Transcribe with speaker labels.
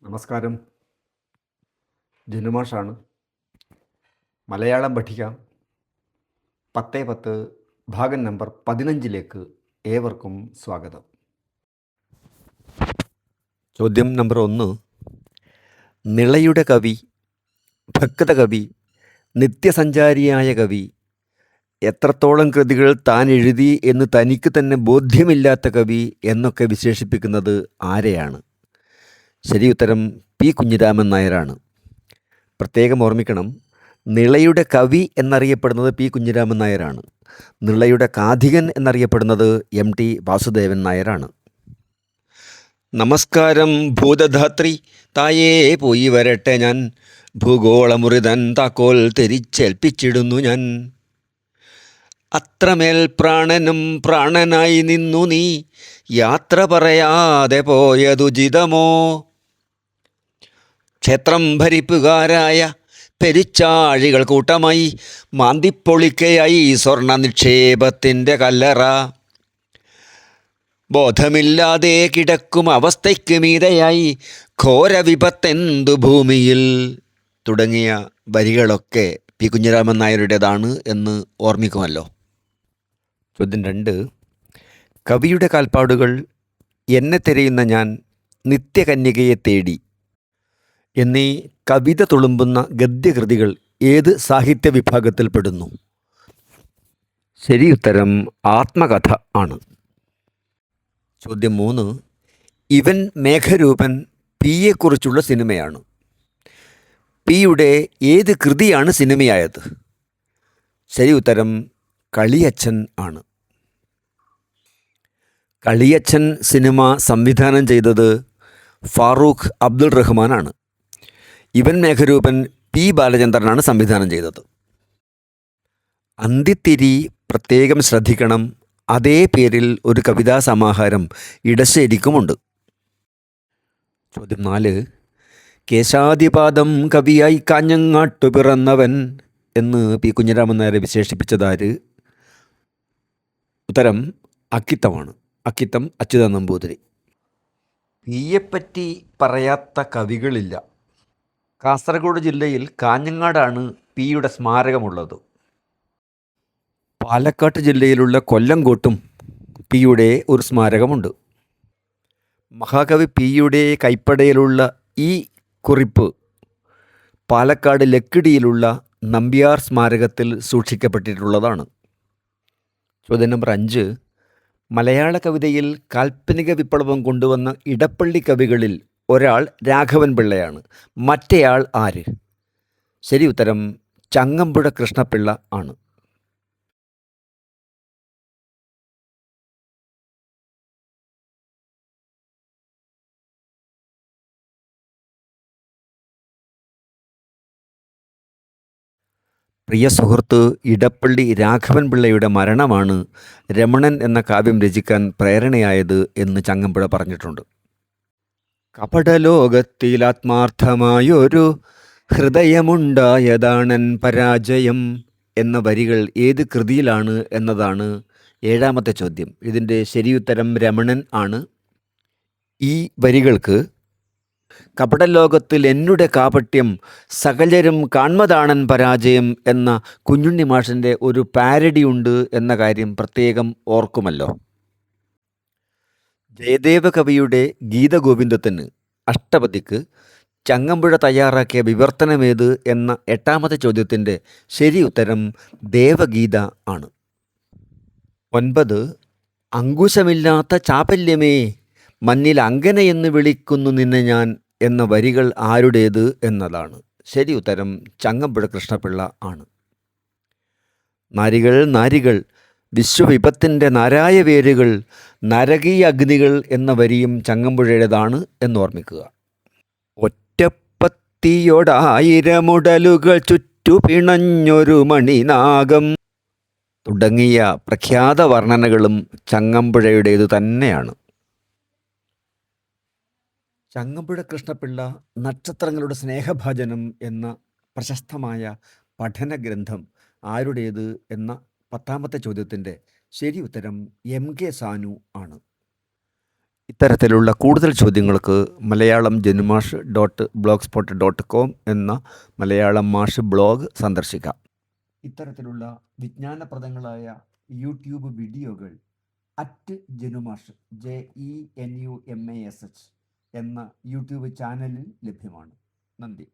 Speaker 1: നമസ്കാരം. ജിനുമാഷാണ്. മലയാളം പഠിക്കാം 10-10 ഭാഗം നമ്പർ 15 ഏവർക്കും സ്വാഗതം. ചോദ്യം നമ്പർ 1. നിളയുടെ കവി, ഭക്തകവി, നിത്യസഞ്ചാരിയായ കവി, എത്രത്തോളം കൃതികൾ താൻ എഴുതി എന്ന് തനിക്ക് തന്നെ ബോധ്യമില്ലാത്ത കവി എന്നൊക്കെ വിശേഷിപ്പിക്കുന്നത് ആരെയാണ്? ശരി ഉത്തരം പി കുഞ്ഞിരാമൻ നായരാണ്. പ്രത്യേകം ഓർമ്മിക്കണം, നിളയുടെ കവി എന്നറിയപ്പെടുന്നത് പി കുഞ്ഞിരാമൻ നായരാണ്. നിളയുടെ കാഥികൻ എന്നറിയപ്പെടുന്നത് MT വാസുദേവൻ നായരാണ്. നമസ്കാരം ഭൂതധാത്രി, തായേ പോയി വരട്ടെ ഞാൻ, ഭൂഗോളമുറിതൻ താക്കോൽ തിരിച്ചേൽപ്പിച്ചിടുന്നു ഞാൻ. അത്രമേൽ പ്രാണനും പ്രാണനായി നിന്നു നീ, യാത്ര പറയാതെ പോയതുചിതമോ? ക്ഷേത്രം ഭരിപ്പുകാരായ പെരിച്ചാഴികൾ കൂട്ടമായി മാന്തിപ്പൊളിക്കയായി സ്വർണ്ണ നിക്ഷേപത്തിൻ്റെ കല്ലറ. ബോധമില്ലാതെ കിടക്കും അവസ്ഥയ്ക്ക് മീതയായി ഘോര വിപത്തെന്തു ഭൂമിയിൽ, തുടങ്ങിയ വരികളൊക്കെ പി കുഞ്ഞിരാമൻ നായരുടേതാണ് എന്ന് ഓർമ്മിക്കുമല്ലോ. ചോദ്യം 2. കവിയുടെ കാൽപ്പാടുകൾ, എന്നെ തിരയുന്ന ഞാൻ, നിത്യകന്യകയെ തേടി എന്നീ കവിത തുളുമ്പുന്ന ഗദ്യകൃതികൾ ഏത് സാഹിത്യ വിഭാഗത്തിൽപ്പെടുന്നു? ശരി ഉത്തരം ആത്മകഥ ആണ്. ചോദ്യം 3. ഇവൻ മേഘരൂപൻ പിയെക്കുറിച്ചുള്ള സിനിമയാണ്. പിയുടെ ഏത് കൃതിയാണ് സിനിമയായത്? ശരി ഉത്തരം കളിയച്ഛൻ ആണ്. കളിയച്ഛൻ സിനിമ സംവിധാനം ചെയ്തത് ഫാറൂഖ് അബ്ദുൾ റഹ്മാനാണ്. ഇവൻ മേഘരൂപൻ പി ബാലചന്ദ്രനാണ് സംവിധാനം ചെയ്തത്. അന്തിത്തിരി പ്രത്യേകം ശ്രദ്ധിക്കണം, അതേ പേരിൽ ഒരു കവിതാ സമാഹാരം ഇടശ്ശേരിക്കുമുണ്ട്. ചോദ്യം 4. കേശാദിപാദം കവിയായി കാഞ്ഞങ്ങാട്ടു പിറന്നവൻ എന്ന് പി കുഞ്ഞിരാമൻ നായരെ വിശേഷിപ്പിച്ചതാര്? ഉത്തരം അക്കിത്തമാണ്. അക്കിത്തം അച്യുതൻ നമ്പൂതിരി. പിയെപ്പറ്റി പറയാത്ത കവികളില്ല. കാസർഗോഡ് ജില്ലയിൽ കാഞ്ഞങ്ങാടാണ് പിയുടെ സ്മാരകമുള്ളത്. പാലക്കാട് ജില്ലയിലുള്ള കൊല്ലങ്കോട്ടും പിയുടെ ഒരു സ്മാരകമുണ്ട്. മഹാകവി പിയുടെ കൈപ്പടയിലുള്ള ഈ കുറിപ്പ് പാലക്കാട് ലക്കിടിയിലുള്ള നമ്പ്യാർ സ്മാരകത്തിൽ സൂക്ഷിക്കപ്പെട്ടിട്ടുള്ളതാണ്. ചോദ്യം നമ്പർ 5. മലയാള കവിതയിൽ കാൽപ്പനിക വിപ്ലവം കൊണ്ടുവന്ന ഇടപ്പള്ളി കവികളിൽ ഒരാൾ രാഘവൻ പിള്ളയാണ്. മറ്റേയാൾ ആര്? ശരി ഉത്തരം ചങ്ങമ്പുഴ കൃഷ്ണപിള്ള ആണ്. പ്രിയ സുഹൃത്ത് ഇടപ്പള്ളി രാഘവൻ പിള്ളയുടെ മരണമാണ് രമണൻ എന്ന കാവ്യം രചിക്കാൻ പ്രേരണയായത് എന്ന് ചങ്ങമ്പുഴ പറഞ്ഞിട്ടുണ്ട്. കപടലോകത്തിലാത്മാർത്ഥമായൊരു ഹൃദയമുണ്ടായതാണൻ പരാജയം എന്ന വരികൾ ഏത് കൃതിയിലാണ് എന്നതാണ് 7ാമത്തെ ചോദ്യം. ഇതിൻ്റെ ശരിയുത്തരം രമണൻ ആണ്. ഈ വരികൾക്ക് കപടലോകത്തിൽ എന്നുടെ കാപട്യം സകലരും കാൺമതാണൻ പരാജയം എന്ന കുഞ്ഞുണ്ണി മാഷിൻ്റെ ഒരു പാരഡി ഉണ്ട് എന്ന കാര്യം പ്രത്യേകം ഓർക്കുമല്ലോ. ജയദേവ കവിയുടെ ഗീതഗോവിന്ദത്തിന് അഷ്ടപദിക്ക് ചങ്ങമ്പുഴ തയ്യാറാക്കിയ വിവർത്തനമേത് എന്ന 8ാമത്തെ ചോദ്യത്തിൻ്റെ ശരി ഉത്തരം ദേവഗീത ആണ്. 9. അങ്കുശമില്ലാത്ത ചാപല്യമേ മഞ്ഞിൽ അങ്കനയെന്ന് വിളിക്കുന്നു നിന്നെ ഞാൻ എന്ന വരികൾ ആരുടേത് എന്നതാണ്. ശരി ഉത്തരം ചങ്ങമ്പുഴ കൃഷ്ണപിള്ള ആണ്. നാരികൾ നാരികൾ വിശ്വവിപത്തിൻ്റെ നാരായ വേരുകൾ നരകീയ അഗ്നികൾ എന്ന വരിയും ചങ്ങമ്പുഴയുടേതാണ് എന്നോർമ്മിക്കുക. ഒറ്റപ്പത്തിയോടായിരമുടലുകൾ ചുറ്റുപിണഞ്ഞൊരു മണിനാഗം തുടങ്ങിയ പ്രഖ്യാത വർണ്ണനകളും ചങ്ങമ്പുഴയുടേതു തന്നെയാണ്. ചങ്ങമ്പുഴ കൃഷ്ണപിള്ള നക്ഷത്രങ്ങളുടെ സ്നേഹഭാജനം എന്ന പ്രശസ്തമായ പഠന ഗ്രന്ഥം ആരുടേത് എന്ന 10ാമത്തെ ചോദ്യത്തിൻ്റെ ശരി ഉത്തരം MK സാനു ആണ്. ഇത്തരത്തിലുള്ള കൂടുതൽ ചോദ്യങ്ങൾക്ക് മലയാളം ജനുമാഷ് .blogspot.com എന്ന മലയാളം മാഷ് ബ്ലോഗ് സന്ദർശിക്കാം. ഇത്തരത്തിലുള്ള വിജ്ഞാനപ്രദങ്ങളായ യൂട്യൂബ് വീഡിയോകൾ @ജനുമാഷ് JENUMASH എന്ന യൂട്യൂബ് ചാനലിൽ ലഭ്യമാണ്. നന്ദി.